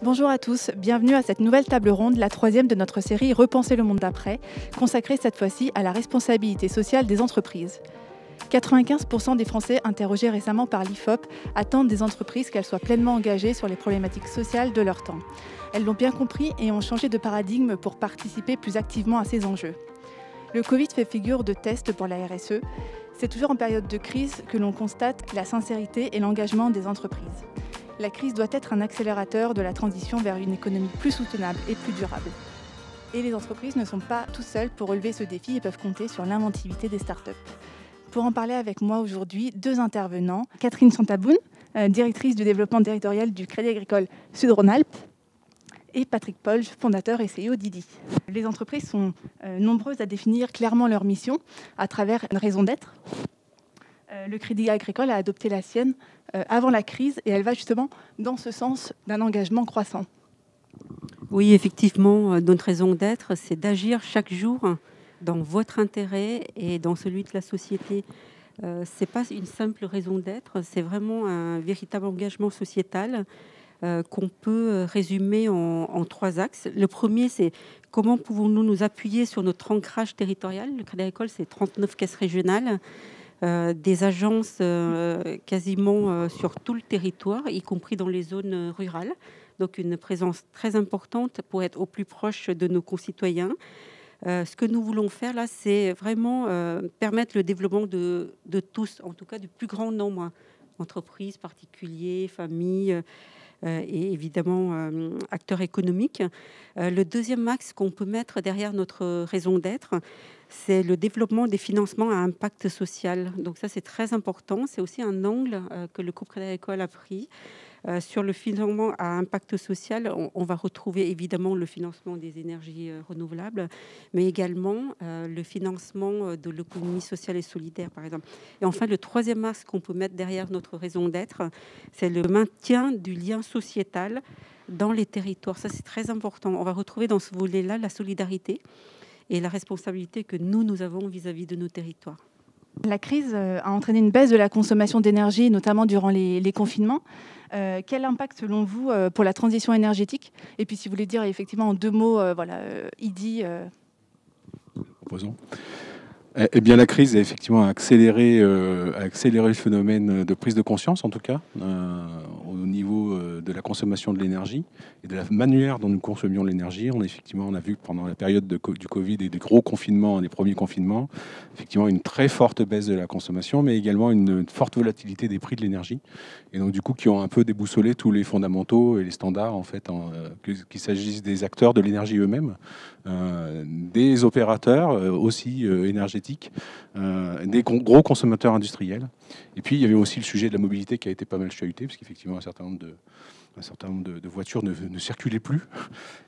Bonjour à tous, bienvenue à cette nouvelle table ronde, la troisième de notre série Repenser le monde d'après, consacrée cette fois-ci à la responsabilité sociale des entreprises. 95% des Français interrogés récemment par l'IFOP attendent des entreprises qu'elles soient pleinement engagées sur les problématiques sociales de leur temps. Elles l'ont bien compris et ont changé de paradigme pour participer plus activement à ces enjeux. Le Covid fait figure de test pour la RSE. C'est toujours en période de crise que l'on constate la sincérité et l'engagement des entreprises. La crise doit être un accélérateur de la transition vers une économie plus soutenable et plus durable. Et les entreprises ne sont pas tout seules pour relever ce défi et peuvent compter sur l'inventivité des startups. Pour en parler avec moi aujourd'hui, deux intervenants. Catherine Chantaboun, directrice du développement territorial du Crédit Agricole Sud-Rhône-Alpes, et Patrick Polge, fondateur et CEO d'IDI. Les entreprises sont nombreuses à définir clairement leur mission à travers une raison d'être. Le Crédit Agricole a adopté la sienne avant la crise et elle va justement dans ce sens d'un engagement croissant. Oui, effectivement, notre raison d'être, c'est d'agir chaque jour dans votre intérêt et dans celui de la société. Ce n'est pas une simple raison d'être, c'est vraiment un véritable engagement sociétal qu'on peut résumer en trois axes. Le premier, c'est comment pouvons-nous nous appuyer sur notre ancrage territorial. Le Crédit Agricole, c'est 39 caisses régionales, des agences quasiment sur tout le territoire, y compris dans les zones rurales. Donc une présence très importante pour être au plus proche de nos concitoyens. Ce que nous voulons faire là, c'est vraiment permettre le développement de tous, en tout cas du plus grand nombre, entreprises, particuliers, familles, et évidemment acteurs économiques. Le deuxième axe qu'on peut mettre derrière notre raison d'être, c'est le développement des financements à impact social. Donc ça, c'est très important. C'est aussi un angle que le groupe Crédit Agricole a pris. Sur le financement à impact social, on va retrouver évidemment le financement des énergies renouvelables, mais également le financement de l'économie sociale et solidaire, par exemple. Et enfin, le troisième axe qu'on peut mettre derrière notre raison d'être, c'est le maintien du lien sociétal dans les territoires. Ça, c'est très important. On va retrouver dans ce volet-là la solidarité et la responsabilité que nous avons vis-à-vis de nos territoires. La crise a entraîné une baisse de la consommation d'énergie, notamment durant les confinements. Quel impact, selon vous, pour la transition énergétique? Et puis, si vous voulez dire effectivement en deux mots, IDI. Proposons. Eh bien, la crise a effectivement accéléré le phénomène de prise de conscience, en tout cas, au niveau de la consommation de l'énergie et de la manière dont nous consommions l'énergie. On a vu que pendant la période du Covid et des gros confinements, des premiers confinements, effectivement, une très forte baisse de la consommation, mais également une forte volatilité des prix de l'énergie. Et donc, du coup, qui ont un peu déboussolé tous les fondamentaux et les standards, en fait, qu'il s'agisse des acteurs de l'énergie eux-mêmes, des opérateurs aussi énergétiques, des gros consommateurs industriels. Et puis, il y avait aussi le sujet de la mobilité qui a été pas mal chahuté, parce qu'effectivement, un certain nombre de voitures ne circulaient plus.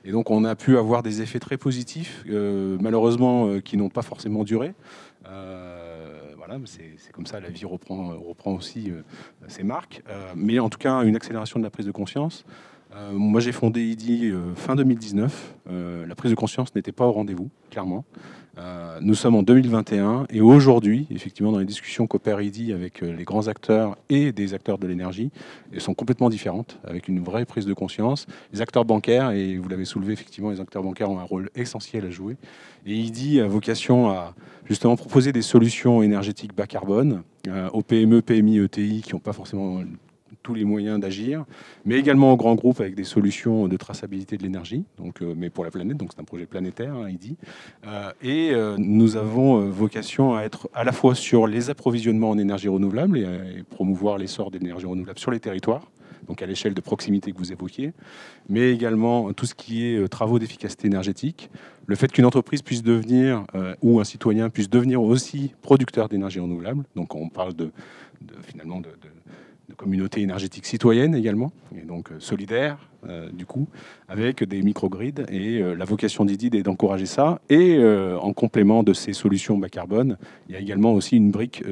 Et donc, on a pu avoir des effets très positifs, malheureusement, qui n'ont pas forcément duré. Voilà, c'est comme ça, la vie reprend aussi ses marques. Mais en tout cas, une accélération de la prise de conscience. Moi, j'ai fondé IDI fin 2019. La prise de conscience n'était pas au rendez-vous, clairement. Nous sommes en 2021 et aujourd'hui, effectivement, dans les discussions qu'opère IDI avec les grands acteurs et des acteurs de l'énergie, elles sont complètement différentes, avec une vraie prise de conscience. Les acteurs bancaires, et vous l'avez soulevé, effectivement, les acteurs bancaires ont un rôle essentiel à jouer. Et IDI a vocation à justement proposer des solutions énergétiques bas carbone aux PME, PMI, ETI qui n'ont pas forcément tous les moyens d'agir, mais également aux grands groupes avec des solutions de traçabilité de l'énergie, mais pour la planète, donc c'est un projet planétaire, il dit. Nous avons vocation à être à la fois sur les approvisionnements en énergie renouvelable et promouvoir l'essor d'énergie renouvelable sur les territoires, donc à l'échelle de proximité que vous évoquiez, mais également tout ce qui est travaux d'efficacité énergétique, le fait qu'une entreprise puisse devenir, ou un citoyen puisse devenir aussi producteur d'énergie renouvelable, donc on parle finalement de communauté énergétique citoyenne également, et donc solidaire, du coup, avec des microgrids. Et la vocation d'IDI est d'encourager ça. Et en complément de ces solutions bas carbone, il y a également aussi une brique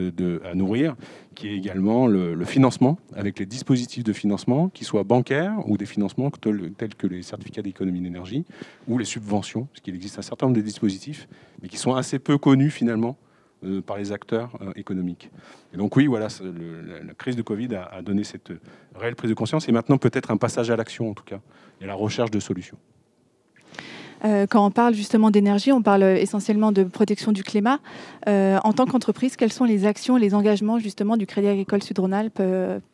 à nourrir, qui est également le financement, avec les dispositifs de financement, qui soient bancaires ou des financements tels que les certificats d'économie d'énergie ou les subventions, parce qu'il existe un certain nombre de dispositifs, mais qui sont assez peu connus finalement par les acteurs économiques. Et donc oui, voilà, la crise de Covid a donné cette réelle prise de conscience et maintenant peut-être un passage à l'action en tout cas, et à la recherche de solutions. Quand on parle justement d'énergie, on parle essentiellement de protection du climat. En tant qu'entreprise, quelles sont les actions, les engagements justement du Crédit Agricole Sud-Rhône-Alpes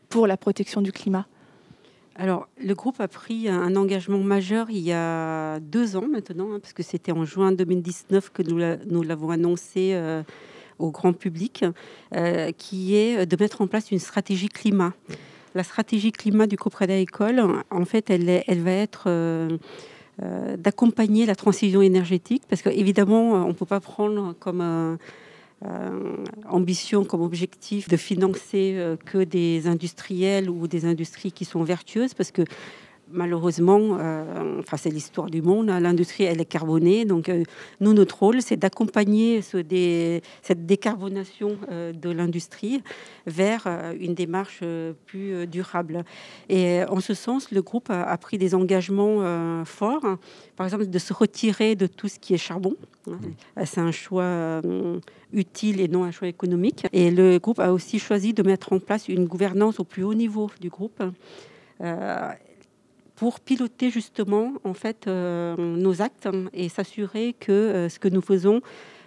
pour la protection du climat? Alors, le groupe a pris un engagement majeur il y a 2 ans maintenant, parce que c'était en juin 2019 que nous l'avons annoncé au grand public, qui est de mettre en place une stratégie climat. La stratégie climat du groupe Crédit Agricole, en fait, elle va être d'accompagner la transition énergétique, parce qu'évidemment, on ne peut pas prendre comme ambition, comme objectif de financer que des industriels ou des industries qui sont vertueuses, parce que malheureusement, c'est l'histoire du monde, hein, l'industrie elle est carbonée, donc nous notre rôle c'est d'accompagner cette décarbonation de l'industrie vers une démarche plus durable. Et en ce sens, le groupe a pris des engagements forts, hein, par exemple de se retirer de tout ce qui est charbon. C'est un choix utile et non un choix économique. Et le groupe a aussi choisi de mettre en place une gouvernance au plus haut niveau du groupe. Pour piloter justement en fait nos actes et s'assurer que ce que nous faisons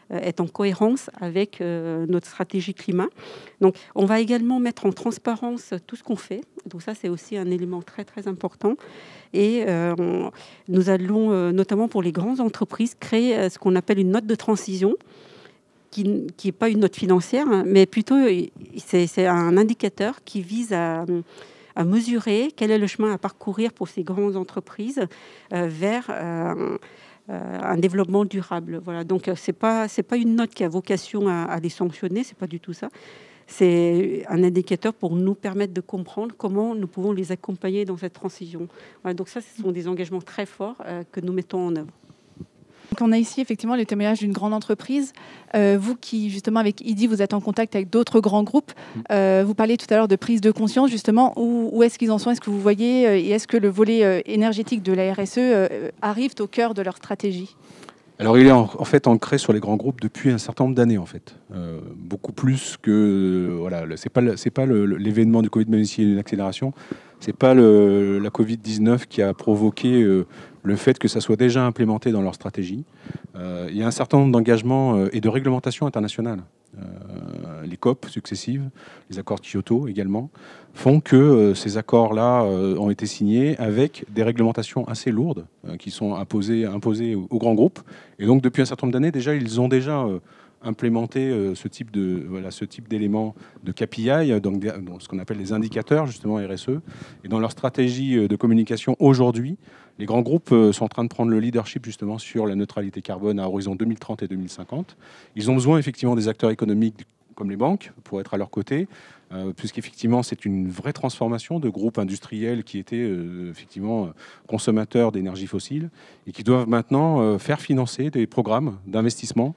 est en cohérence avec notre stratégie climat. Donc on va également mettre en transparence tout ce qu'on fait. Donc ça c'est aussi un élément très très important. Et nous allons notamment pour les grandes entreprises créer ce qu'on appelle une note de transition qui n'est pas une note financière, hein, mais plutôt c'est un indicateur qui vise à mesurer quel est le chemin à parcourir pour ces grandes entreprises vers un développement durable. Voilà. Donc, c'est pas une note qui a vocation à les sanctionner, c'est pas du tout ça. C'est un indicateur pour nous permettre de comprendre comment nous pouvons les accompagner dans cette transition. Voilà. Donc ça, ce sont des engagements très forts que nous mettons en œuvre. Donc on a ici effectivement le témoignage d'une grande entreprise. Vous qui, justement, avec IDI, vous êtes en contact avec d'autres grands groupes. Vous parliez tout à l'heure de prise de conscience, justement. Où est-ce qu'ils en sont? Est-ce que vous voyez et est-ce que le volet énergétique de la RSE arrive au cœur de leur stratégie? Alors, il est en fait ancré sur les grands groupes depuis un certain nombre d'années, en fait. Beaucoup plus que... voilà, c'est pas l'événement du Covid, même s'il y a une accélération. C'est pas la Covid-19 qui a provoqué le fait que ça soit déjà implémenté dans leur stratégie. Il y a un certain nombre d'engagements et de réglementations internationales. Les COP successives, les accords de Kyoto également, font que ces accords-là ont été signés avec des réglementations assez lourdes qui sont imposées aux grands groupes. Et donc, depuis un certain nombre d'années, ils ont déjà implémenté ce type d'éléments de KPI, donc ce qu'on appelle les indicateurs, justement RSE. Et dans leur stratégie de communication aujourd'hui, les grands groupes sont en train de prendre le leadership justement sur la neutralité carbone à horizon 2030 et 2050. Ils ont besoin effectivement des acteurs économiques comme les banques pour être à leur côté, puisqu'effectivement c'est une vraie transformation de groupes industriels qui étaient effectivement consommateurs d'énergie fossile et qui doivent maintenant faire financer des programmes d'investissement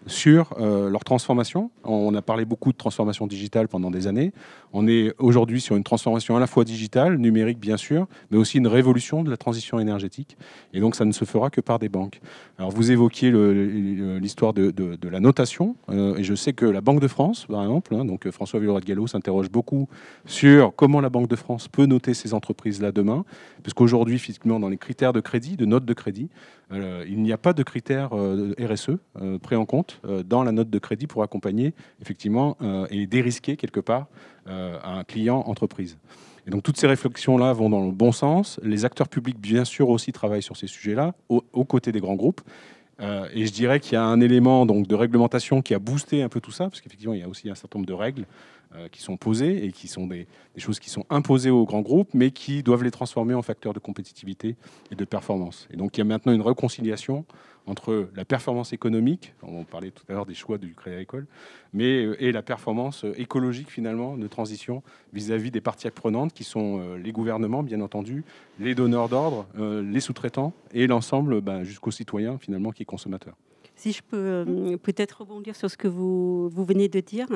sur leur transformation. On a parlé beaucoup de transformation digitale pendant des années. On est aujourd'hui sur une transformation à la fois digitale, numérique bien sûr, mais aussi une révolution de la transition énergétique. Et donc ça ne se fera que par des banques. Alors vous évoquiez l'histoire de la notation, et je sais que la Banque de France, par exemple, donc François Villeroy-de-Galhau s'interroge beaucoup sur comment la Banque de France peut noter ces entreprises-là demain, parce qu'aujourd'hui, finalement, dans les critères de crédit, de note de crédit, il n'y a pas de critères RSE pris en compte dans la note de crédit pour accompagner effectivement et dérisquer quelque part un client entreprise. Et donc toutes ces réflexions-là vont dans le bon sens. Les acteurs publics, bien sûr, aussi travaillent sur ces sujets-là, aux côtés des grands groupes. Et je dirais qu'il y a un élément donc, de réglementation qui a boosté un peu tout ça, parce qu'effectivement, il y a aussi un certain nombre de règles qui sont posées et qui sont des choses qui sont imposées aux grands groupes, mais qui doivent les transformer en facteurs de compétitivité et de performance. Et donc, il y a maintenant une réconciliation entre la performance économique, on parlait tout à l'heure des choix du Crédit Agricole, et la performance écologique, finalement, de transition vis-à-vis des parties prenantes, qui sont les gouvernements, bien entendu, les donneurs d'ordre, les sous-traitants, et l'ensemble jusqu'aux citoyens, finalement, qui est consommateur. Si je peux peut-être rebondir sur ce que vous venez de dire,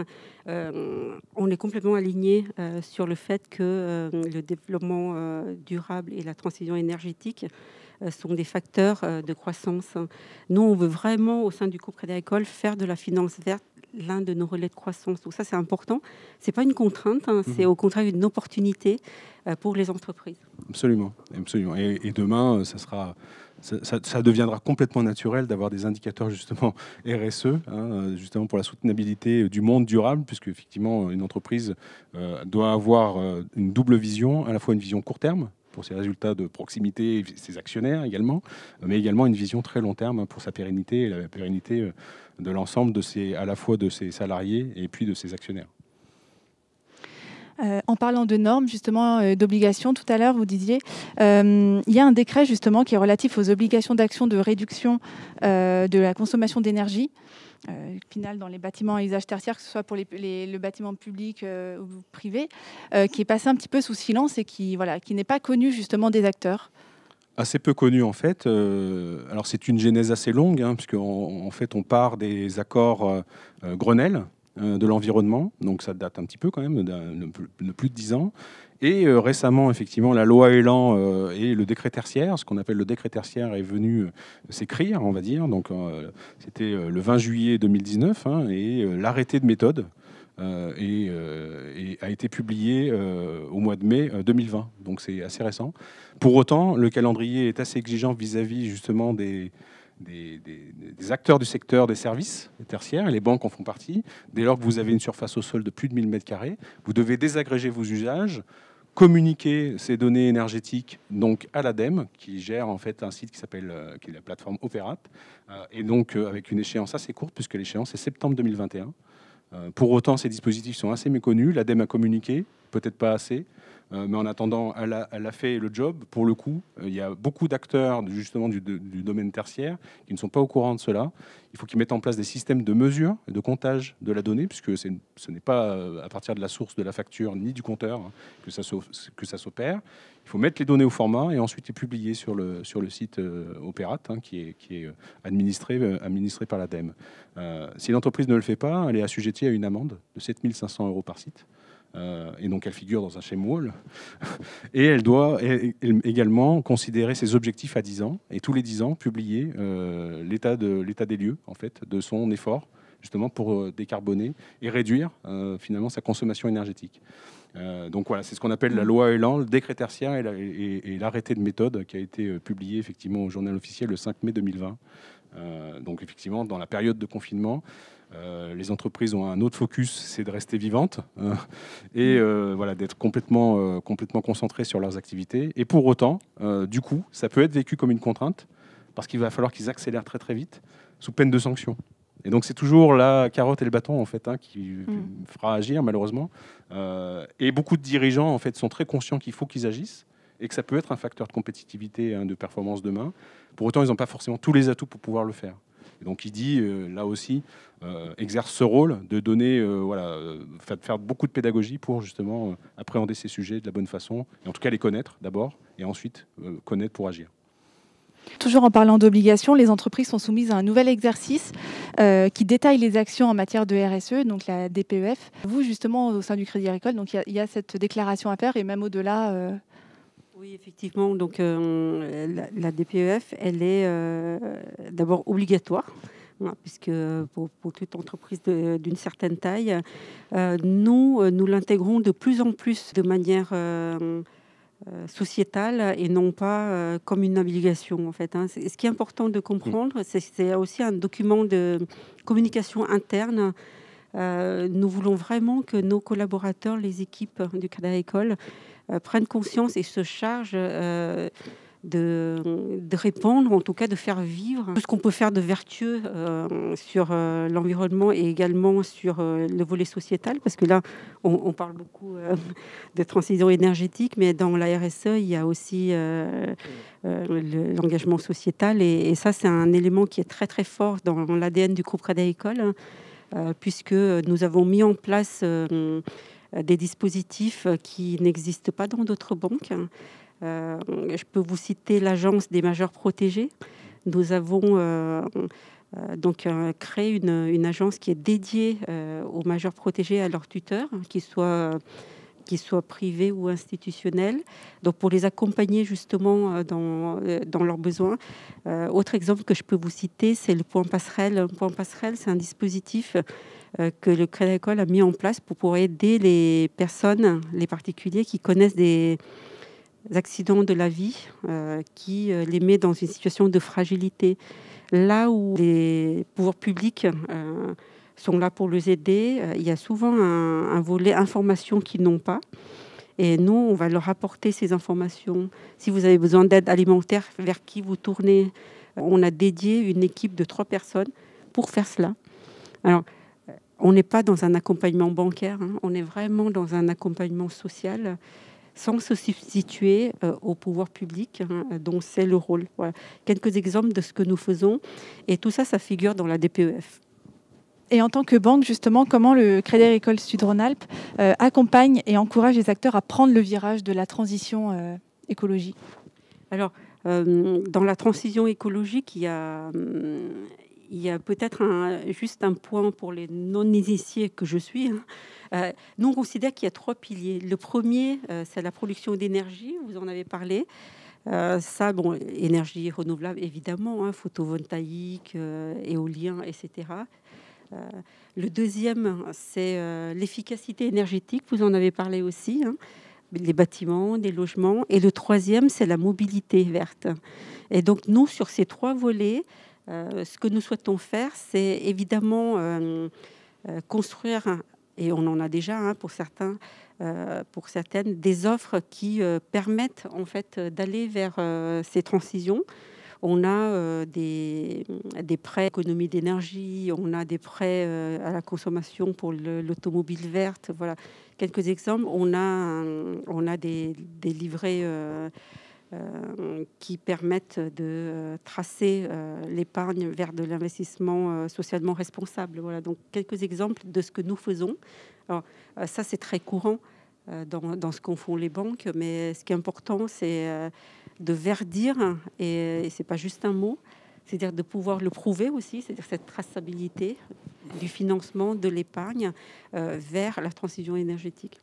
on est complètement aligné sur le fait que le développement durable et la transition énergétique sont des facteurs de croissance. Nous, on veut vraiment, au sein du groupe Crédit Agricole, faire de la finance verte l'un de nos relais de croissance. Donc ça, c'est important. C'est pas une contrainte, hein, c'est au contraire une opportunité pour les entreprises. Absolument, absolument. Et demain, ça deviendra complètement naturel d'avoir des indicateurs justement RSE, hein, justement pour la soutenabilité du monde durable, puisque effectivement une entreprise doit avoir une double vision, à la fois une vision court terme pour ses résultats de proximité, ses actionnaires également, mais également une vision très long terme pour sa pérennité et la pérennité de l'ensemble à la fois de ses salariés et puis de ses actionnaires. En parlant de normes, justement, d'obligations, tout à l'heure, vous disiez, il y a un décret, justement, qui est relatif aux obligations d'action de réduction de la consommation d'énergie, final dans les bâtiments à usage tertiaire, que ce soit pour le bâtiment public ou privé, qui est passé un petit peu sous silence et qui n'est pas connu, justement, des acteurs. Assez peu connu en fait. Alors c'est une genèse assez longue, hein, puisqu'en fait on part des accords Grenelle de l'environnement, donc ça date un petit peu quand même, de plus de 10 ans. Et récemment, effectivement, la loi Elan et le décret tertiaire, ce qu'on appelle le décret tertiaire, est venu s'écrire, on va dire. Donc c'était le 20 juillet 2019, hein, et l'arrêté de méthode et a été publié au mois de mai 2020. Donc c'est assez récent. Pour autant, le calendrier est assez exigeant vis-à-vis justement des acteurs du secteur des services tertiaires, et les banques en font partie. Dès lors que vous avez une surface au sol de plus de 1000 m², vous devez désagréger vos usages, communiquer ces données énergétiques donc à l'ADEME, qui gère en fait un site qui est la plateforme Opérat, et donc avec une échéance assez courte, puisque l'échéance est septembre 2021. Pour autant, ces dispositifs sont assez méconnus. L'ADEME a communiqué, peut-être pas assez, mais en attendant, elle a fait le job. Pour le coup, il y a beaucoup d'acteurs justement du domaine tertiaire qui ne sont pas au courant de cela. Il faut qu'ils mettent en place des systèmes de mesure et de comptage de la donnée, puisque ce n'est pas à partir de la source de la facture ni du compteur, hein, que ça s'opère. Il faut mettre les données au format et ensuite les publier sur le site Opérat, hein, qui est administré par l'ADEME. Si l'entreprise ne le fait pas, elle est assujettie à une amende de 7 500 € par site. Et donc elle figure dans un shame wall. Et elle doit également considérer ses objectifs à 10 ans, et tous les 10 ans publier l'état des lieux en fait, de son effort justement pour décarboner et réduire finalement sa consommation énergétique. Donc voilà, c'est ce qu'on appelle la loi Elan, le décret tertiaire et l'arrêté de méthode qui a été publié effectivement au journal officiel le 5 mai 2020. Donc effectivement, dans la période de confinement, les entreprises ont un autre focus, c'est de rester vivantes et voilà, d'être complètement concentrées sur leurs activités. Et pour autant, du coup, ça peut être vécu comme une contrainte parce qu'il va falloir qu'ils accélèrent très très vite sous peine de sanctions. Et donc c'est toujours la carotte et le bâton en fait, hein, qui fera agir malheureusement. Et beaucoup de dirigeants en fait sont très conscients qu'il faut qu'ils agissent et que ça peut être un facteur de compétitivité, hein, de performance demain. Pour autant, ils n'ont pas forcément tous les atouts pour pouvoir le faire. Et donc il dit, là aussi, exerce ce rôle de donner, faire beaucoup de pédagogie pour justement appréhender ces sujets de la bonne façon, et en tout cas les connaître d'abord, et ensuite connaître pour agir. Toujours en parlant d'obligations, les entreprises sont soumises à un nouvel exercice qui détaille les actions en matière de RSE, donc la DPEF. Vous, justement, au sein du Crédit Agricole, donc il y a cette déclaration à faire, et même au-delà... Oui, effectivement. Donc, la DPEF, elle est d'abord obligatoire, hein, puisque pour toute entreprise d'une certaine taille, nous l'intégrons de plus en plus de manière sociétale et non pas comme une obligation, en fait. Hein. Ce qui est important de comprendre, c'est aussi un document de communication interne. Nous voulons vraiment que nos collaborateurs, les équipes du Crédit Agricole, prennent conscience et se chargent de répondre, en tout cas de faire vivre tout ce qu'on peut faire de vertueux sur l'environnement et également sur le volet sociétal, parce que là, on parle beaucoup de transition énergétique, mais dans la RSE, il y a aussi l'engagement sociétal, et ça, c'est un élément qui est très, très fort dans l'ADN du groupe Crédit Agricole, puisque nous avons mis en place des dispositifs qui n'existent pas dans d'autres banques. Je peux vous citer l'Agence des majeurs protégés. Nous avons donc créé une agence qui est dédiée aux majeurs protégés, à leurs tuteurs, qu'ils soient qu'ils soient privés ou institutionnels, donc pour les accompagner justement dans leurs besoins. Autre exemple que je peux vous citer, c'est le point passerelle. Le point passerelle, c'est un dispositif que le Crédit Agricole a mis en place pour pouvoir aider les personnes, les particuliers qui connaissent des accidents de la vie, qui les met dans une situation de fragilité. Là où les pouvoirs publics sont là pour les aider, il y a souvent un volet information qu'ils n'ont pas. Et nous, on va leur apporter ces informations. Si vous avez besoin d'aide alimentaire, vers qui vous tournez? On a dédié une équipe de 3 personnes pour faire cela. Alors, on n'est pas dans un accompagnement bancaire, hein, on est vraiment dans un accompagnement social, sans se substituer au pouvoir public, hein, dont c'est le rôle. Voilà. Quelques exemples de ce que nous faisons. Et tout ça, ça figure dans la DPEF. Et en tant que banque, justement, comment le Crédit Agricole Sud-Rhône-Alpes accompagne et encourage les acteurs à prendre le virage de la transition écologique? Alors, dans la transition écologique, il y a peut-être juste un point pour les non-initiés que je suis. Nous, on considère qu'il y a 3 piliers. Le premier, c'est la production d'énergie, vous en avez parlé. Ça, bon, énergie renouvelable, évidemment, hein, photovoltaïque, éolien, etc. Le deuxième, c'est l'efficacité énergétique, vous en avez parlé aussi, hein, les bâtiments, les logements. Et le troisième, c'est la mobilité verte. Et donc, nous, sur ces 3 volets, ce que nous souhaitons faire, c'est évidemment construire, et on en a déjà hein, pour certaines, des offres qui permettent en fait d'aller vers ces transitions. On a des prêts économie d'énergie, on a des prêts à la consommation pour l'automobile verte. Voilà quelques exemples. On a des livrets qui permettent de tracer l'épargne vers de l'investissement socialement responsable. Voilà donc quelques exemples de ce que nous faisons. Alors ça c'est très courant dans ce qu'en font les banques, mais ce qui est important c'est de verdir, et c'est pas juste un mot, c'est-à-dire de pouvoir le prouver aussi, c'est-à-dire cette traçabilité du financement de l'épargne vers la transition énergétique.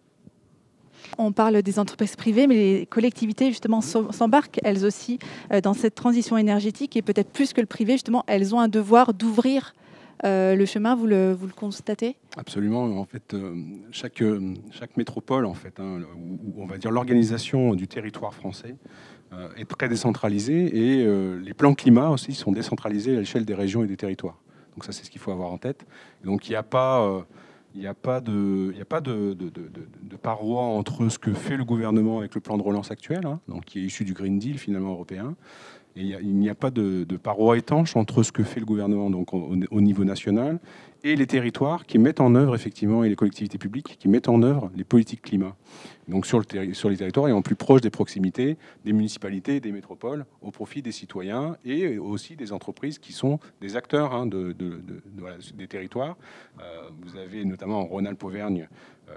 On parle des entreprises privées, mais les collectivités justement s'embarquent elles aussi dans cette transition énergétique, et peut-être plus que le privé, justement, elles ont un devoir d'ouvrir le chemin. Vous le constatez? Absolument. En fait, chaque métropole, en fait, hein, ou on va dire l'organisation du territoire français, est très décentralisée, et les plans climat aussi sont décentralisés à l'échelle des régions et des territoires. Donc ça, c'est ce qu'il faut avoir en tête. Et donc il n'y a pas de paroi entre ce que fait le gouvernement avec le plan de relance actuel, hein, donc qui est issu du Green Deal finalement européen. Et il n'y a pas de paroi étanche entre ce que fait le gouvernement donc au niveau national et les territoires qui mettent en œuvre effectivement, et les collectivités publiques qui mettent en œuvre les politiques climat. Donc sur les territoires et en plus proche des proximités, des municipalités, des métropoles, au profit des citoyens et aussi des entreprises qui sont des acteurs hein, voilà, des territoires. Vous avez notamment en Rhône-Alpes-Auvergne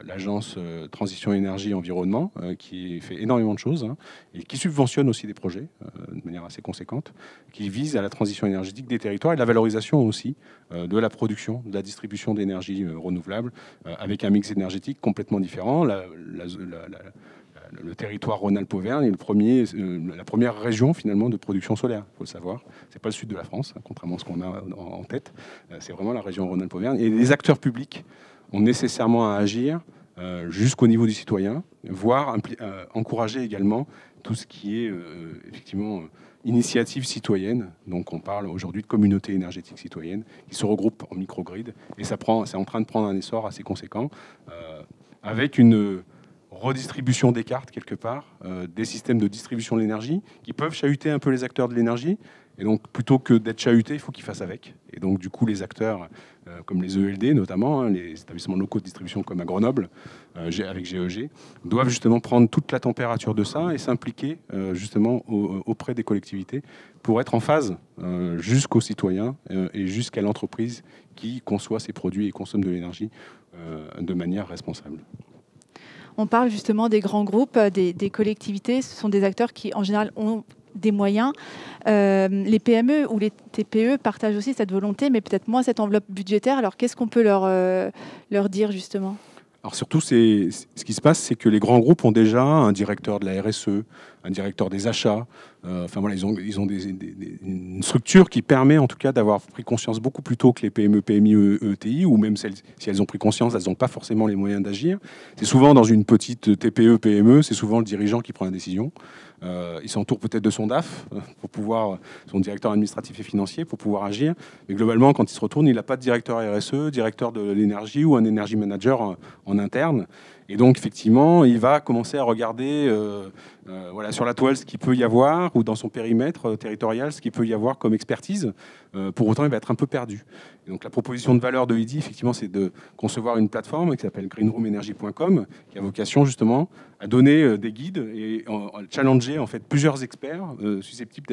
l'agence Transition Énergie Environnement qui fait énormément de choses hein, et qui subventionne aussi des projets de manière assez conséquente, qui visent à la transition énergétique des territoires et la valorisation aussi de la production, de la distribution d'énergie renouvelable avec un mix énergétique complètement différent. Le territoire Rhône-Alpes-Auvergne est la première région finalement de production solaire, il faut le savoir. C'est pas le sud de la France, hein, contrairement à ce qu'on a en tête. C'est vraiment la région Rhône-Alpes-Auvergne. Et les acteurs publics ont nécessairement à agir jusqu'au niveau du citoyen, voire encourager également tout ce qui est effectivement initiative citoyenne. Donc on parle aujourd'hui de communautés énergétiques citoyennes qui se regroupent en microgrid, et c'est en train de prendre un essor assez conséquent avec une redistribution des cartes quelque part, des systèmes de distribution de l'énergie qui peuvent chahuter un peu les acteurs de l'énergie. Et donc, plutôt que d'être chahutés, il faut qu'ils fassent avec. Et donc, du coup, les acteurs, comme les ELD notamment, hein, les établissements locaux de distribution comme à Grenoble, avec GEG, doivent justement prendre toute la température de ça et s'impliquer justement auprès des collectivités pour être en phase jusqu'aux citoyens et jusqu'à l'entreprise qui conçoit ces produits et consomme de l'énergie de manière responsable. On parle justement des grands groupes, des collectivités. Ce sont des acteurs qui, en général, ont des moyens. Les PME ou les TPE partagent aussi cette volonté, mais peut-être moins cette enveloppe budgétaire. Alors, qu'est-ce qu'on peut leur dire, justement ? Alors surtout, ce qui se passe, c'est que les grands groupes ont déjà un directeur de la RSE, un directeur des achats. Enfin voilà, ils ont une structure qui permet en tout cas d'avoir pris conscience beaucoup plus tôt que les PME, PMI, ETI, ou même si elles ont pris conscience, elles n'ont pas forcément les moyens d'agir. C'est souvent dans une petite TPE, PME, c'est souvent le dirigeant qui prend la décision. Il s'entoure peut-être de son DAF, son directeur administratif et financier, pour pouvoir agir. Mais globalement, quand il se retourne, il n'a pas de directeur RSE, directeur de l'énergie ou un energy manager en interne. Et donc, effectivement, il va commencer à regarder voilà, sur la toile ce qu'il peut y avoir, ou dans son périmètre territorial, ce qu'il peut y avoir comme expertise. Pour autant, il va être un peu perdu. Et donc, la proposition de valeur de EDI, effectivement, c'est de concevoir une plateforme qui s'appelle greenroomenergy.com, qui a vocation justement à donner des guides et à challenger en fait plusieurs experts susceptibles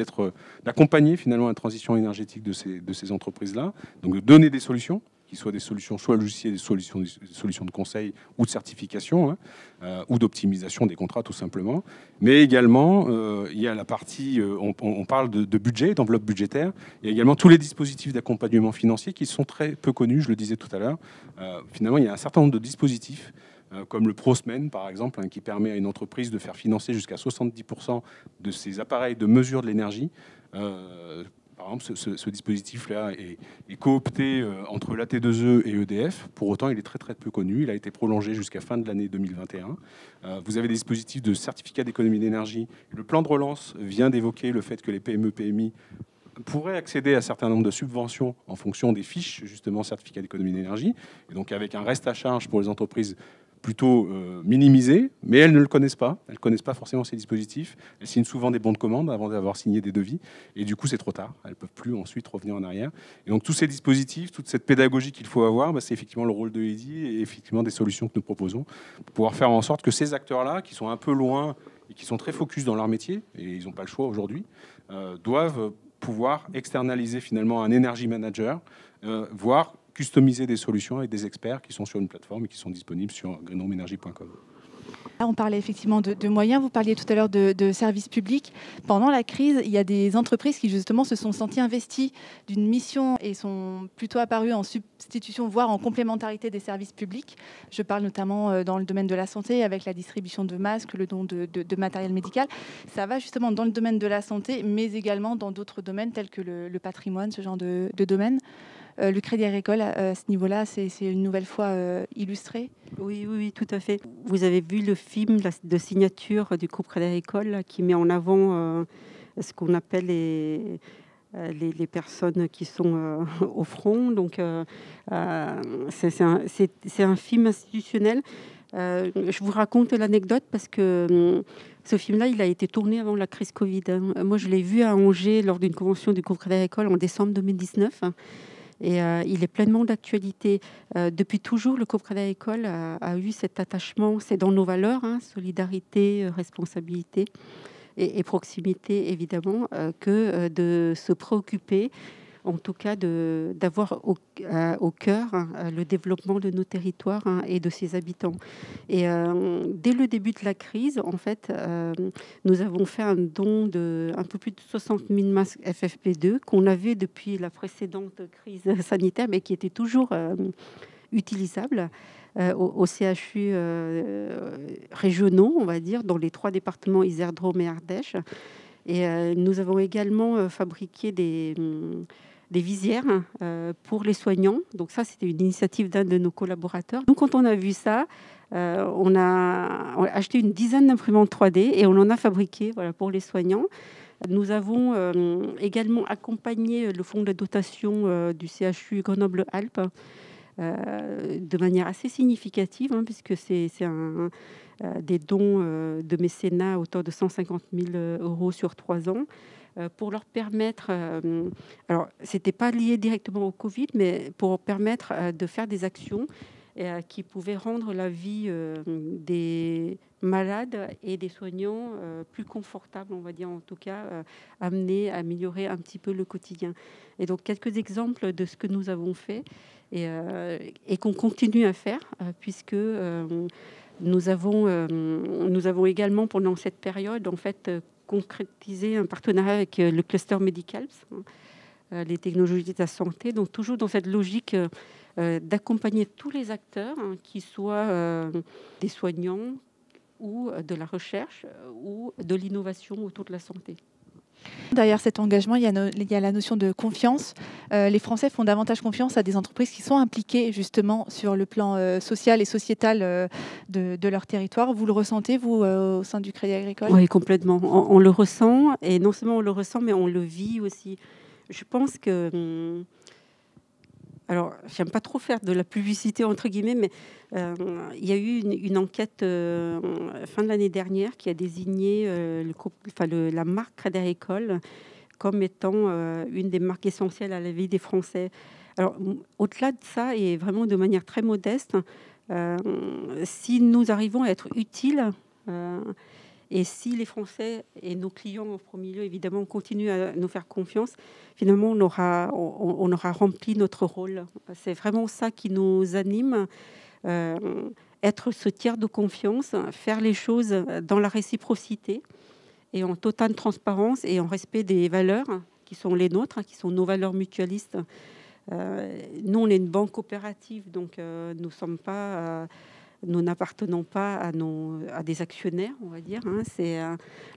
d'accompagner finalement la transition énergétique de ces entreprises-là. Donc, de donner des solutions, qui soient des solutions soit logicielles, des solutions de conseil ou de certification, ou d'optimisation des contrats tout simplement. Mais également, il y a la partie, on parle de budget, d'enveloppe budgétaire. Il y a également tous les dispositifs d'accompagnement financier qui sont très peu connus, je le disais tout à l'heure. Finalement, il y a un certain nombre de dispositifs, comme le ProSmen par exemple, qui permet à une entreprise de faire financer jusqu'à 70% de ses appareils de mesure de l'énergie. Par exemple, ce dispositif-là est coopté entre l'AT2E et EDF. Pour autant, il est très très peu connu. Il a été prolongé jusqu'à fin de l'année 2021. Vous avez des dispositifs de certificat d'économie d'énergie. Le plan de relance vient d'évoquer le fait que les PME, PMI pourraient accéder à un certain nombre de subventions en fonction des fiches, justement, certificat d'économie d'énergie. Et donc, avec un reste à charge pour les entreprises plutôt minimisé, mais elles ne le connaissent pas. Elles ne connaissent pas forcément ces dispositifs. Elles signent souvent des bons de commande avant d'avoir signé des devis. Et du coup, c'est trop tard. Elles ne peuvent plus ensuite revenir en arrière. Et donc, tous ces dispositifs, toute cette pédagogie qu'il faut avoir, c'est effectivement le rôle de EDI et effectivement des solutions que nous proposons pour pouvoir faire en sorte que ces acteurs-là, qui sont un peu loin et qui sont très focus dans leur métier, et ils n'ont pas le choix aujourd'hui, doivent pouvoir externaliser finalement un energy manager, voire customiser des solutions avec des experts qui sont sur une plateforme et qui sont disponibles sur greenroomenergy.com. Là, on parlait effectivement de moyens, vous parliez tout à l'heure de services publics. Pendant la crise, il y a des entreprises qui justement se sont senties investies d'une mission et sont plutôt apparues en substitution, voire en complémentarité des services publics. Je parle notamment dans le domaine de la santé, avec la distribution de masques, le don de matériel médical. Ça va justement dans le domaine de la santé, mais également dans d'autres domaines tels que le patrimoine, ce genre de domaine. Le Crédit Agricole, à ce niveau-là, c'est une nouvelle fois illustré. Oui, tout à fait. Vous avez vu le film de signature du groupe Crédit Agricole qui met en avant ce qu'on appelle les personnes qui sont au front. Donc, c'est un film institutionnel. Je vous raconte l'anecdote parce que ce film-là, il a été tourné avant la crise Covid. Moi, je l'ai vu à Angers lors d'une convention du groupe Crédit Agricole en décembre 2019. Et il est pleinement d'actualité. Depuis toujours, le groupe Crédit Agricole a eu cet attachement, c'est dans nos valeurs, solidarité, responsabilité et proximité, évidemment, que de se préoccuper, en tout cas d'avoir au cœur le développement de nos territoires et de ses habitants. Et dès le début de la crise, en fait, nous avons fait un don de un peu plus de 60 000 masques FFP2 qu'on avait depuis la précédente crise sanitaire, mais qui étaient toujours utilisables au CHU régionaux, on va dire, dans les 3 départements Isère, Drôme et Ardèche. Et nous avons également fabriqué des visières pour les soignants. Donc ça, c'était une initiative d'un de nos collaborateurs. Donc quand on a vu ça, on a acheté une dizaine d'imprimantes 3D et on en a fabriqué, voilà, pour les soignants. Nous avons également accompagné le fonds de dotation du CHU Grenoble-Alpes de manière assez significative, puisque c'est des dons de mécénat à hauteur de 150 000 € sur 3 ans. Pour leur permettre, alors c'était pas lié directement au Covid, mais pour permettre de faire des actions qui pouvaient rendre la vie des malades et des soignants plus confortable, on va dire, en tout cas, amener à améliorer un petit peu le quotidien. Et donc quelques exemples de ce que nous avons fait et qu'on continue à faire, puisque nous avons également pendant cette période en fait concrétiser un partenariat avec le cluster médical, les technologies de la santé, donc toujours dans cette logique d'accompagner tous les acteurs, hein, qu'ils soient des soignants ou de la recherche ou de l'innovation autour de la santé. Derrière cet engagement, il y a la notion de confiance. Les Français font davantage confiance à des entreprises qui sont impliquées justement sur le plan social et sociétal de leur territoire. Vous le ressentez, vous, au sein du Crédit Agricole ? Oui, complètement. On le ressent, et non seulement on le ressent, mais on le vit aussi. Je pense que... Alors, j'aime pas trop faire de la publicité, entre guillemets, mais il y a eu une enquête fin de l'année dernière qui a désigné la marque Crédit Agricole comme étant une des marques essentielles à la vie des Français. Alors, au-delà de ça, et vraiment de manière très modeste, si nous arrivons à être utiles, et si les Français et nos clients en premier lieu, évidemment, continuent à nous faire confiance, finalement, on aura rempli notre rôle. C'est vraiment ça qui nous anime, être ce tiers de confiance, faire les choses dans la réciprocité et en totale transparence et en respect des valeurs qui sont les nôtres, qui sont nos valeurs mutualistes. Nous, on est une banque coopérative, donc nous n'appartenons pas à des actionnaires, on va dire. Hein. C'est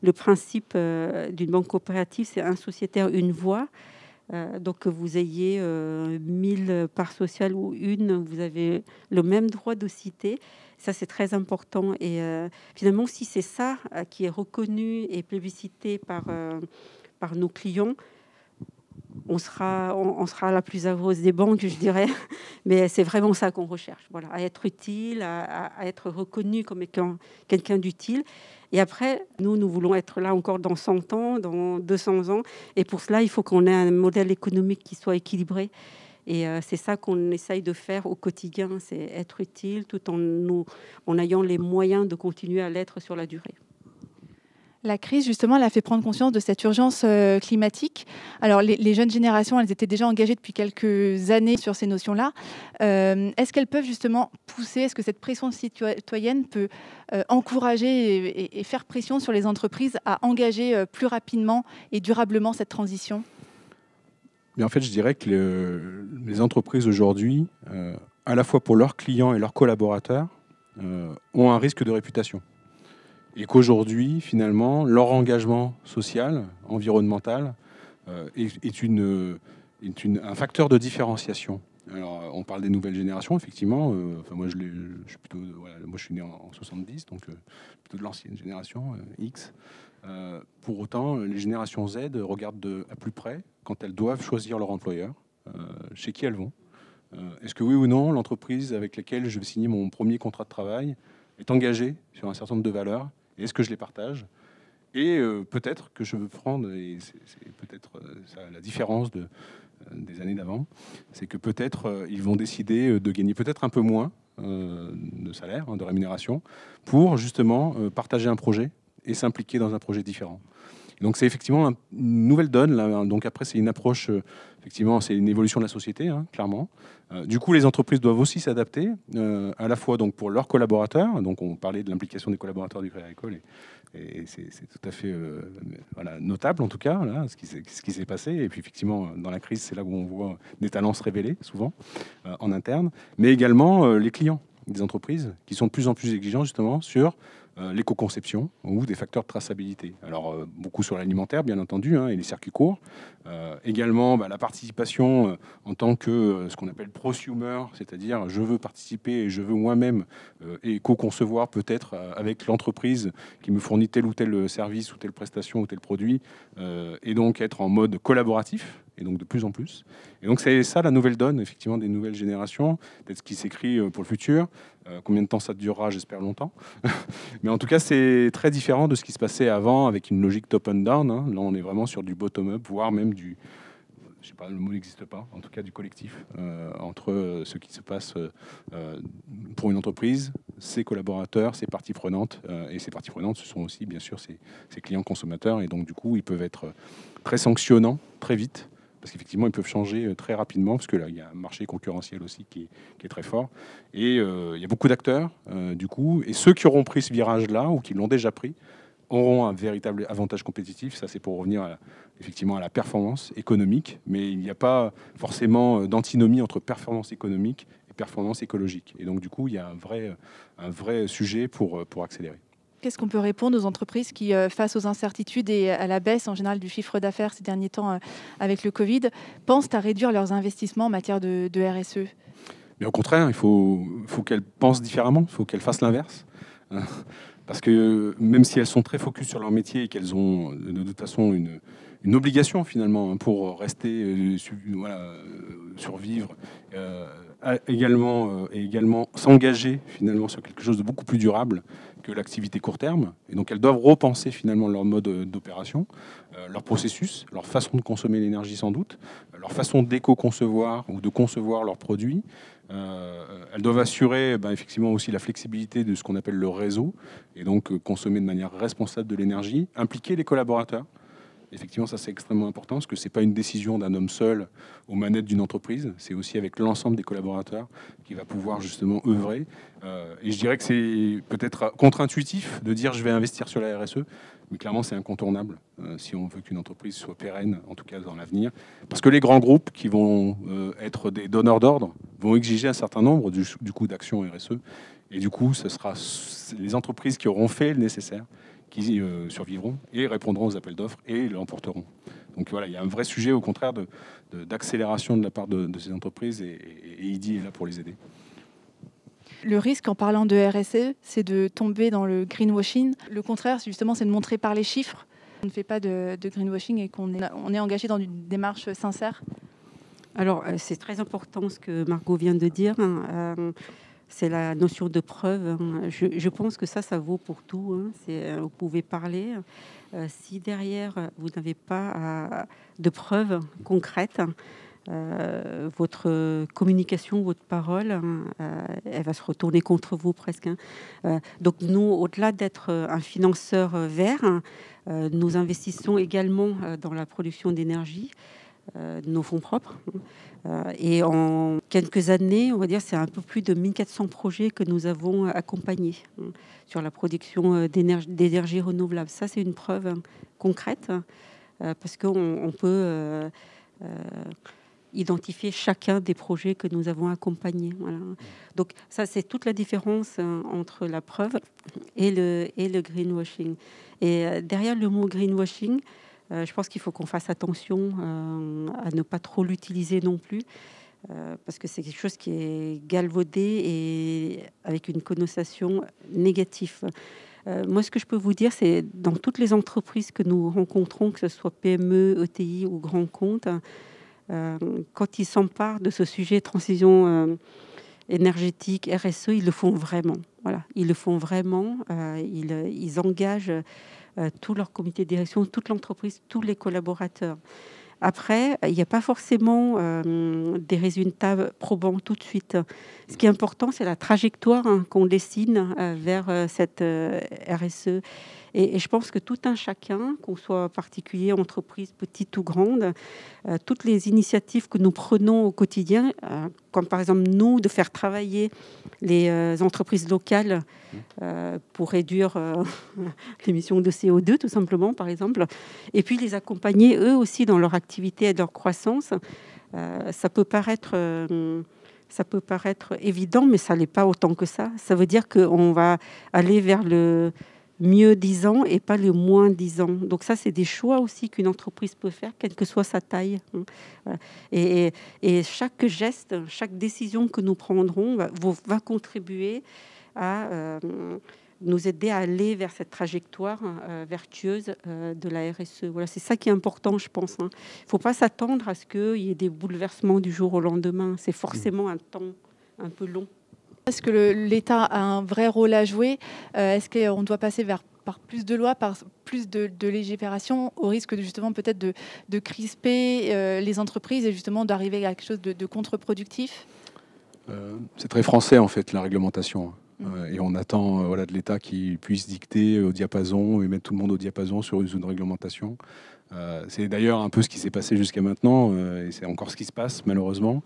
le principe d'une banque coopérative, c'est un sociétaire, une voix. Donc que vous ayez 1000 parts sociales ou une, vous avez le même droit de citer. Ça, c'est très important. Et finalement, si c'est ça qui est reconnu et plébiscité par nos clients, on sera la plus heureuse des banques, je dirais. Mais c'est vraiment ça qu'on recherche. Voilà, à être utile, à être reconnu comme quelqu'un d'utile. Et après, nous voulons être là encore dans 100 ans, dans 200 ans. Et pour cela, il faut qu'on ait un modèle économique qui soit équilibré. Et c'est ça qu'on essaye de faire au quotidien, c'est être utile tout en ayant les moyens de continuer à l'être sur la durée. La crise, justement, elle a fait prendre conscience de cette urgence climatique. Alors, les jeunes générations, elles étaient déjà engagées depuis quelques années sur ces notions-là. Est-ce qu'elles peuvent justement pousser, est-ce que cette pression citoyenne peut encourager et faire pression sur les entreprises à engager plus rapidement et durablement cette transition ? Mais en fait, je dirais que les entreprises aujourd'hui, à la fois pour leurs clients et leurs collaborateurs, ont un risque de réputation. Et qu'aujourd'hui, finalement, leur engagement social, environnemental, est un facteur de différenciation. Alors, on parle des nouvelles générations, effectivement. Moi, je suis né en 70, donc plutôt de l'ancienne génération, X. Pour autant, les générations Z regardent à plus près quand elles doivent choisir leur employeur, chez qui elles vont. Est-ce que oui ou non, l'entreprise avec laquelle je vais signer mon premier contrat de travail est engagée sur un certain nombre de valeurs? Et est-ce que je les partage? Et peut-être que je veux prendre, et c'est peut-être ça, la différence des années d'avant, c'est que peut-être ils vont décider de gagner peut-être un peu moins de salaire, de rémunération, pour justement partager un projet et s'impliquer dans un projet différent. Donc c'est effectivement une nouvelle donne. Là. Donc après, c'est une approche, effectivement, c'est une évolution de la société, hein, clairement. Du coup, les entreprises doivent aussi s'adapter, à la fois donc, pour leurs collaborateurs. Donc on parlait de l'implication des collaborateurs du Crédit Agricole, et c'est tout à fait notable, en tout cas, là, ce qui s'est passé. Et puis effectivement, dans la crise, c'est là où on voit des talents se révéler, souvent, en interne. Mais également les clients des entreprises, qui sont de plus en plus exigeants, justement, sur l'éco-conception ou des facteurs de traçabilité. Alors, beaucoup sur l'alimentaire, bien entendu, hein, et les circuits courts. Également, la participation en tant que ce qu'on appelle prosumer, c'est-à-dire je veux participer et je veux moi-même éco-concevoir peut-être avec l'entreprise qui me fournit tel ou tel service ou telle prestation ou tel produit, et donc être en mode collaboratif, et donc de plus en plus. Et donc c'est ça la nouvelle donne, effectivement, des nouvelles générations, peut-être ce qui s'écrit pour le futur. Combien de temps ça durera, j'espère longtemps. Mais en tout cas, c'est très différent de ce qui se passait avant avec une logique top and down. Hein. Là, on est vraiment sur du bottom-up, voire même du... Je sais pas, le mot n'existe pas, en tout cas du collectif, entre ce qui se passe pour une entreprise, ses collaborateurs, ses parties prenantes. Et ces parties prenantes, ce sont aussi, bien sûr, ses clients consommateurs. Et donc, du coup, ils peuvent être très sanctionnants, très vite. Parce qu'effectivement, ils peuvent changer très rapidement, parce que là, il y a un marché concurrentiel aussi qui est très fort. Et il y a beaucoup d'acteurs, du coup. Et ceux qui auront pris ce virage-là, ou qui l'ont déjà pris, auront un véritable avantage compétitif. Ça, c'est pour revenir effectivement à la performance économique, mais il n'y a pas forcément d'antinomie entre performance économique et performance écologique. Et donc, du coup, il y a un vrai sujet pour accélérer. Qu'est-ce qu'on peut répondre aux entreprises qui, face aux incertitudes et à la baisse en général du chiffre d'affaires ces derniers temps avec le Covid, pensent à réduire leurs investissements en matière de RSE? Mais au contraire, il faut qu'elles pensent différemment, il faut qu'elles fassent l'inverse. Parce que même si elles sont très focus sur leur métier et qu'elles ont de toute façon une obligation finalement pour rester, survivre, également s'engager finalement sur quelque chose de beaucoup plus durable que l'activité court terme. Et donc elles doivent repenser finalement leur mode d'opération, leur processus, leur façon de consommer l'énergie sans doute, leur façon d'éco-concevoir ou de concevoir leurs produits. Elles doivent assurer effectivement aussi la flexibilité de ce qu'on appelle le réseau et donc consommer de manière responsable de l'énergie, impliquer les collaborateurs. Effectivement, ça c'est extrêmement important parce que c'est pas une décision d'un homme seul aux manettes d'une entreprise, c'est aussi avec l'ensemble des collaborateurs qui va pouvoir justement œuvrer. Et je dirais que c'est peut-être contre-intuitif de dire je vais investir sur la RSE, mais clairement c'est incontournable si on veut qu'une entreprise soit pérenne, en tout cas dans l'avenir. Parce que les grands groupes qui vont être des donneurs d'ordre vont exiger un certain nombre du coup d'actions RSE. Et du coup, ce sera les entreprises qui auront fait le nécessaire qui survivront et répondront aux appels d'offres et l'emporteront. Donc voilà, il y a un vrai sujet au contraire d'accélération de la part de ces entreprises et IDI est là pour les aider. Le risque en parlant de RSE, c'est de tomber dans le greenwashing. Le contraire, justement, c'est de montrer par les chiffres qu'on ne fait pas de greenwashing et qu'on est engagé dans une démarche sincère. Alors, c'est très important ce que Margot vient de dire. C'est la notion de preuve. Je pense que ça vaut pour tout. Vous pouvez parler. Si derrière, vous n'avez pas de preuves concrètes, votre communication, votre parole, elle va se retourner contre vous presque. Donc nous, au-delà d'être un financeur vert, nous investissons également dans la production d'énergie, nos fonds propres. Et en quelques années, on va dire, c'est un peu plus de 1400 projets que nous avons accompagnés sur la production d'énergie renouvelable. Ça, c'est une preuve concrète parce qu'on peut identifier chacun des projets que nous avons accompagnés. Voilà. Donc ça, c'est toute la différence entre la preuve et le greenwashing. Et derrière le mot greenwashing, je pense qu'il faut qu'on fasse attention à ne pas trop l'utiliser non plus, parce que c'est quelque chose qui est galvaudé et avec une connotation négative. Moi, ce que je peux vous dire, c'est dans toutes les entreprises que nous rencontrons, que ce soit PME, ETI ou grands comptes, quand ils s'emparent de ce sujet transition énergétique, RSE, ils le font vraiment. Voilà, ils le font vraiment. Ils engagent tout leur comité de direction, toute l'entreprise, tous les collaborateurs. Après, il n'y a pas forcément des résultats probants tout de suite. Ce qui est important, c'est la trajectoire qu'on dessine vers cette RSE. Et je pense que tout un chacun, qu'on soit particulier, entreprise, petite ou grande, toutes les initiatives que nous prenons au quotidien, comme par exemple nous, de faire travailler les entreprises locales pour réduire l'émission de CO2, tout simplement, par exemple, et puis les accompagner eux aussi dans leur activité et leur croissance, ça peut paraître évident, mais ça l'est pas autant que ça. Ça veut dire qu'on va aller vers le mieux disant et pas le moins disant. Donc ça, c'est des choix aussi qu'une entreprise peut faire, quelle que soit sa taille. Et chaque geste, chaque décision que nous prendrons va contribuer à nous aider à aller vers cette trajectoire vertueuse de la RSE. Voilà, c'est ça qui est important, je pense. Il ne faut pas s'attendre à ce qu'il y ait des bouleversements du jour au lendemain. C'est forcément un temps un peu long. Est-ce que l'État a un vrai rôle à jouer? Est-ce qu'on doit passer par plus de lois, par plus de légifération, au risque justement peut-être de crisper les entreprises et justement d'arriver à quelque chose de contre-productif? C'est très français en fait, la réglementation. Et on attend de l'État qui puisse dicter au diapason et mettre tout le monde au diapason sur une réglementation. C'est d'ailleurs un peu ce qui s'est passé jusqu'à maintenant, et c'est encore ce qui se passe malheureusement.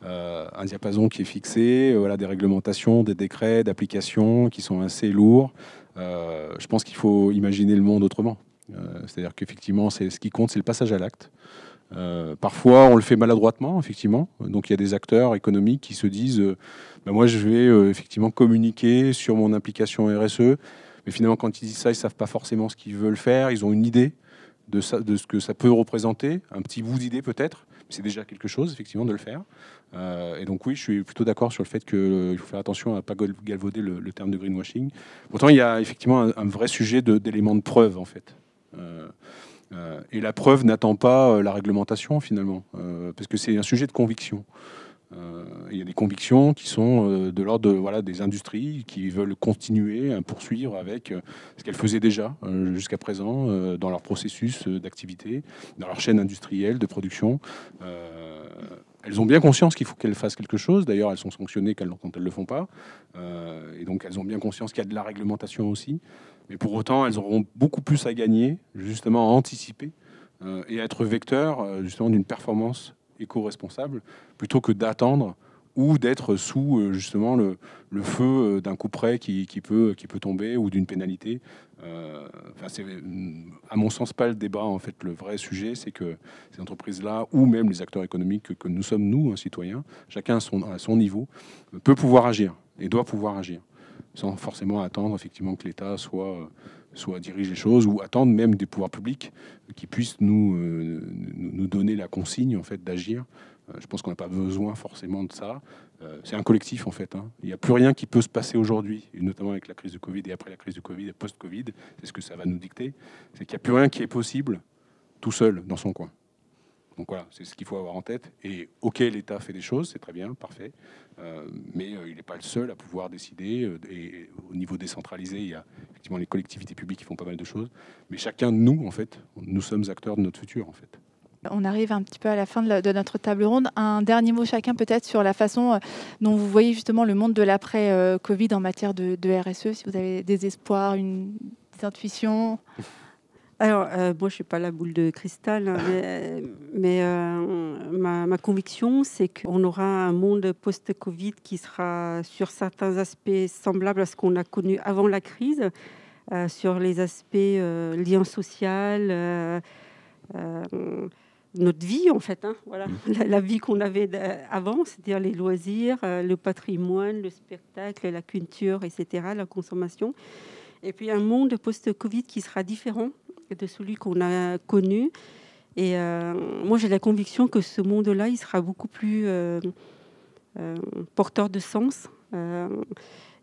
Un diapason qui est fixé, voilà, des réglementations, des décrets, d'applications qui sont assez lourds. Je pense qu'il faut imaginer le monde autrement. C'est-à-dire qu'effectivement, ce qui compte, c'est le passage à l'acte. Parfois, on le fait maladroitement, effectivement. Donc, il y a des acteurs économiques qui se disent ben moi, je vais effectivement communiquer sur mon implication RSE. Mais finalement, quand ils disent ça, ils ne savent pas forcément ce qu'ils veulent faire. Ils ont une idée de ce que ça peut représenter, un petit bout d'idée peut-être. C'est déjà quelque chose, effectivement, de le faire. Et donc, oui, je suis plutôt d'accord sur le fait qu'il faut faire attention à ne pas galvauder le terme de greenwashing. Pourtant, il y a effectivement un vrai sujet d'éléments de preuve, en fait. Et la preuve n'attend pas la réglementation finalement, parce que c'est un sujet de conviction. Il y a des convictions qui sont de l'ordre voilà, des industries qui veulent continuer à poursuivre avec ce qu'elles faisaient déjà jusqu'à présent dans leur processus d'activité, dans leur chaîne industrielle de production. Elles ont bien conscience qu'il faut qu'elles fassent quelque chose. D'ailleurs, elles sont sanctionnées quand elles ne le font pas. Et donc, elles ont bien conscience qu'il y a de la réglementation aussi. Mais pour autant, elles auront beaucoup plus à gagner, justement, à anticiper et à être vecteurs, justement, d'une performance éco-responsable, plutôt que d'attendre ou d'être sous, justement, le feu d'un coup près qui peut tomber ou d'une pénalité. C'est, à mon sens, pas le débat. En fait, le vrai sujet, c'est que ces entreprises-là, ou même les acteurs économiques que nous sommes, nous, citoyens, chacun à son niveau, peut pouvoir agir et doit pouvoir agir, sans forcément attendre effectivement que l'État soit dirige les choses, ou attendre même des pouvoirs publics qui puissent nous donner la consigne en fait d'agir. Je pense qu'on n'a pas besoin forcément de ça. C'est un collectif en fait. Il n'y a plus rien qui peut se passer aujourd'hui, et notamment avec la crise de Covid et après la crise de Covid et post-Covid. C'est ce que ça va nous dicter. C'est qu'il n'y a plus rien qui est possible tout seul dans son coin. Donc voilà, c'est ce qu'il faut avoir en tête. Et ok, l'État fait des choses, c'est très bien, parfait. Mais il n'est pas le seul à pouvoir décider. Et au niveau décentralisé, il y a effectivement les collectivités publiques qui font pas mal de choses. Mais chacun de nous, en fait, nous sommes acteurs de notre futur, en fait. On arrive un petit peu à la fin de notre table ronde. Un dernier mot chacun peut-être sur la façon dont vous voyez justement le monde de l'après-Covid en matière de RSE, si vous avez des espoirs, des intuitions. Alors, moi, je ne suis pas la boule de cristal, mais ma conviction, c'est qu'on aura un monde post-Covid qui sera sur certains aspects semblables à ce qu'on a connu avant la crise, sur les aspects liens social, notre vie, en fait, voilà, la vie qu'on avait avant, c'est-à-dire les loisirs, le patrimoine, le spectacle, la culture, etc., la consommation. Et puis un monde post-Covid qui sera différent de celui qu'on a connu. Et moi, j'ai la conviction que ce monde-là, il sera beaucoup plus porteur de sens.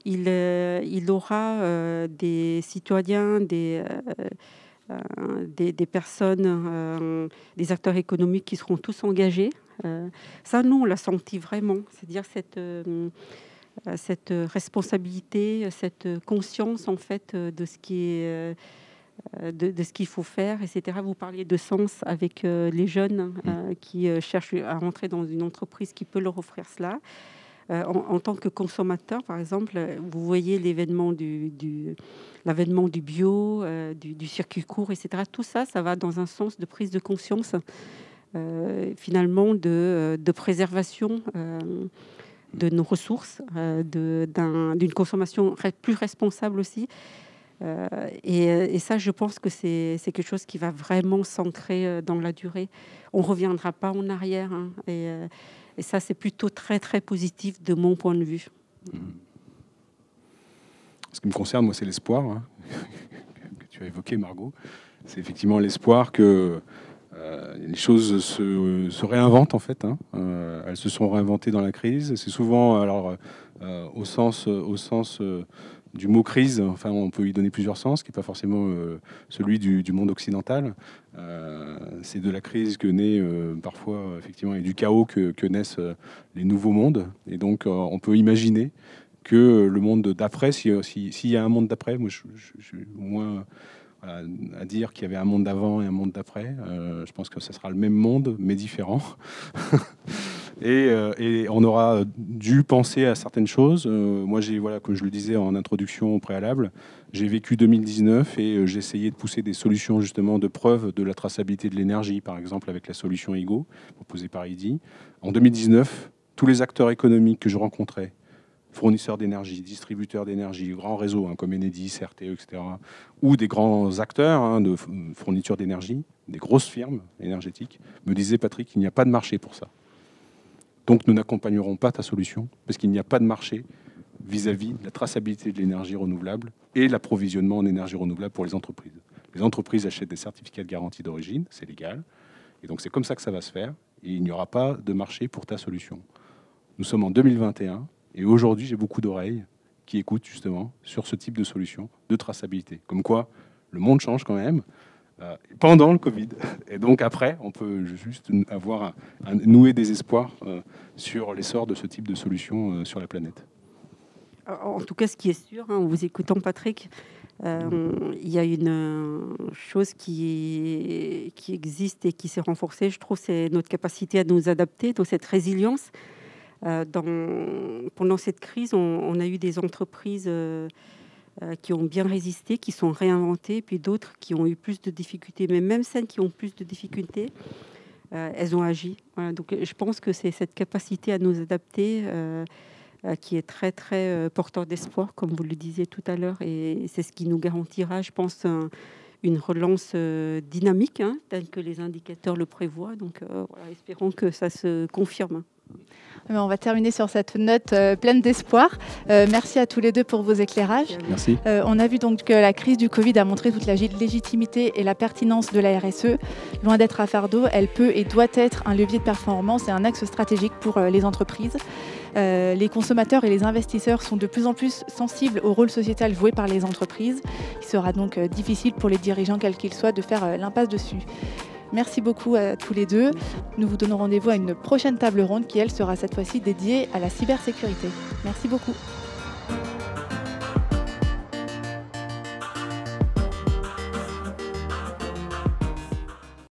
Il aura des citoyens, des personnes, des acteurs économiques qui seront tous engagés. Ça, nous, on l'a senti vraiment. C'est-à-dire cette responsabilité, cette conscience, en fait, de ce qui est... de ce qu'il faut faire, etc. Vous parliez de sens avec les jeunes qui cherchent à rentrer dans une entreprise qui peut leur offrir cela. En tant que consommateur, par exemple, vous voyez l'avènement du bio, du circuit court, etc. Tout ça, ça va dans un sens de prise de conscience, finalement, de préservation de nos ressources, d'une consommation plus responsable aussi. Et ça, je pense que c'est quelque chose qui va vraiment s'ancrer dans la durée. On ne reviendra pas en arrière. Et ça, c'est plutôt très, très positif de mon point de vue. Ce qui me concerne, moi, c'est l'espoir que tu as évoqué, Margot. C'est effectivement l'espoir que les choses se réinventent, en fait. Elles se sont réinventées dans la crise. C'est souvent, alors, au sens du mot crise, enfin, on peut y donner plusieurs sens, qui n'est pas forcément celui du monde occidental. C'est de la crise que naît parfois, effectivement, et du chaos que naissent les nouveaux mondes. Et donc, on peut imaginer que le monde d'après, s'il y a un monde d'après, moi, je suis au moins à dire qu'il y avait un monde d'avant et un monde d'après. Je pense que ce sera le même monde, mais différent. Et on aura dû penser à certaines choses. Moi, comme je le disais en introduction au préalable, j'ai vécu 2019 et j'ai essayé de pousser des solutions justement de preuve de la traçabilité de l'énergie, par exemple avec la solution Ego, proposée par IDI. En 2019, tous les acteurs économiques que je rencontrais, fournisseurs d'énergie, distributeurs d'énergie, grands réseaux comme Enedis, RTE, etc., ou des grands acteurs de fourniture d'énergie, des grosses firmes énergétiques, me disaient: Patrick, il n'y a pas de marché pour ça. Donc nous n'accompagnerons pas ta solution, parce qu'il n'y a pas de marché vis-à-vis de la traçabilité de l'énergie renouvelable et l'approvisionnement en énergie renouvelable pour les entreprises. Les entreprises achètent des certificats de garantie d'origine, c'est légal, et donc c'est comme ça que ça va se faire, et il n'y aura pas de marché pour ta solution. Nous sommes en 2021, et aujourd'hui j'ai beaucoup d'oreilles qui écoutent justement sur ce type de solution de traçabilité. Comme quoi, le monde change quand même, pendant le Covid. Et donc après, on peut juste nouer des espoirs sur l'essor de ce type de solution sur la planète. En tout cas, ce qui est sûr, en vous écoutant, Patrick, il y a une chose qui existe et qui s'est renforcée, je trouve, c'est notre capacité à nous adapter, donc cette résilience. Pendant cette crise, on a eu des entreprises qui ont bien résisté, qui sont réinventées, puis d'autres qui ont eu plus de difficultés. Mais même celles qui ont plus de difficultés, elles ont agi. Voilà, donc je pense que c'est cette capacité à nous adapter qui est très, très porteur d'espoir, comme vous le disiez tout à l'heure. Et c'est ce qui nous garantira, je pense, une relance dynamique, telle que les indicateurs le prévoient. Donc, voilà, espérons que ça se confirme. On va terminer sur cette note pleine d'espoir. Merci à tous les deux pour vos éclairages. Merci. On a vu donc que la crise du Covid a montré toute la légitimité et la pertinence de la RSE. Loin d'être un fardeau, elle peut et doit être un levier de performance et un axe stratégique pour les entreprises. Les consommateurs et les investisseurs sont de plus en plus sensibles au rôle sociétal joué par les entreprises. Il sera donc difficile pour les dirigeants, quels qu'ils soient, de faire l'impasse dessus. Merci beaucoup à tous les deux. Nous vous donnons rendez-vous à une prochaine table ronde qui, elle, sera cette fois-ci dédiée à la cybersécurité. Merci beaucoup.